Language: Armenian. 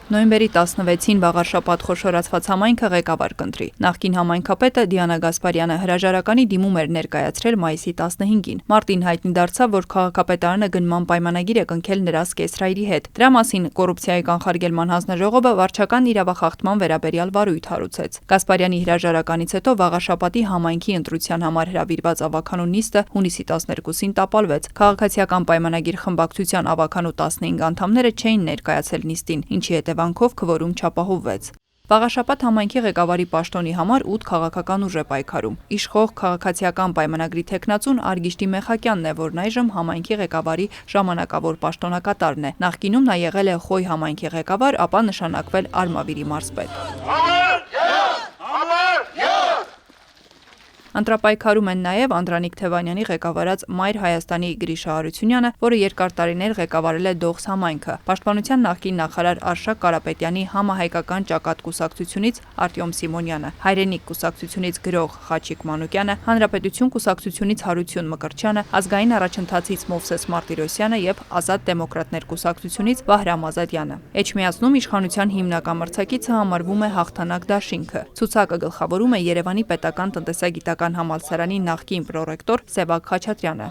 Նոյեմբերի 16-ին վաղարշաբաթ խոշորացված համայնքը ղեկավար կընտրի։ Նախկին համայնքապետը Դիանա Գասպարյանը հրաժարականի դիմում էր ներկայացրել մայիսի 15-ին։ Մարտին հայտնի դարձավ, որ քաղաքապետարանը գնման պայմանագիր է կնքել նրա սկեսրայրի հետ։ Դրա մասին կոռուպցիայի կանխարգելման հանձնաժողովը վարչական իրավախախտման վերաբերյալ վարույթ հարուցեց։ Գասպարյանի հրաժարականից հետո վաղարշաբաթի համայնքի ընտրության համար հրավիրված ավականու նիստը հունիսի 12-ին տապալվեց։ Քաղաքացիական պայմանագիր խմբակցության ավականու 15 անդամները չէին ներկայացել նիստին, ինչի հետևանքով քվորում չապահովվեց։ Վաղարշաբաթ համայնքի ղեկավարի պաշտոնի համար 8 քաղաքական ուժ է պայքարում։ Իշխող քաղաքացիական պայմանագրի թեկնածուն Արգիշտի Մեխակյանն է, որն այժմ համայնքի ղեկավարի ժամանակավոր պաշտոնակատարն է։ Նախկինում նա եղել է Խոյ համայնքի ղեկավար, ապա նշանակվել Արմավիրի մարզպետ։ Ընտրապայքարում են նաև Անդրանիկ Թևանյանի ղեկավարած Մայր Հայաստանի Գրիշա Հարությունյանը, որը երկար տարիներ ղեկավարել է Դողս համայնքը, Պաշտպանության նախկին նախարար Արշակ Կարապետյանի համահայկական ճակատ կուսակցությունից Արտյոմ Սիմոնյանը, Հայրենիք կուսակցությունից գրող Խաչիկ Մանուկյանը, Հանրապետություն կուսակցությունից Հարություն Մկրտչյանը, Ազգային առաջընթացից Մովսես Մարտիրոսյանը և Ազատ դեմոկրատներ կուսակցությունից Վահրամ Ազատյանը։ Էջմիածնում իշխանության հիմնական մրցակիցը համարվում է Հաղթանակ դաշինքը։ Ցուցակը գլխավորում է Երևանի պետական տնտեսագիտական համալսարանի նախկին պրոռեկտոր Սևակ Խաչատրյանը։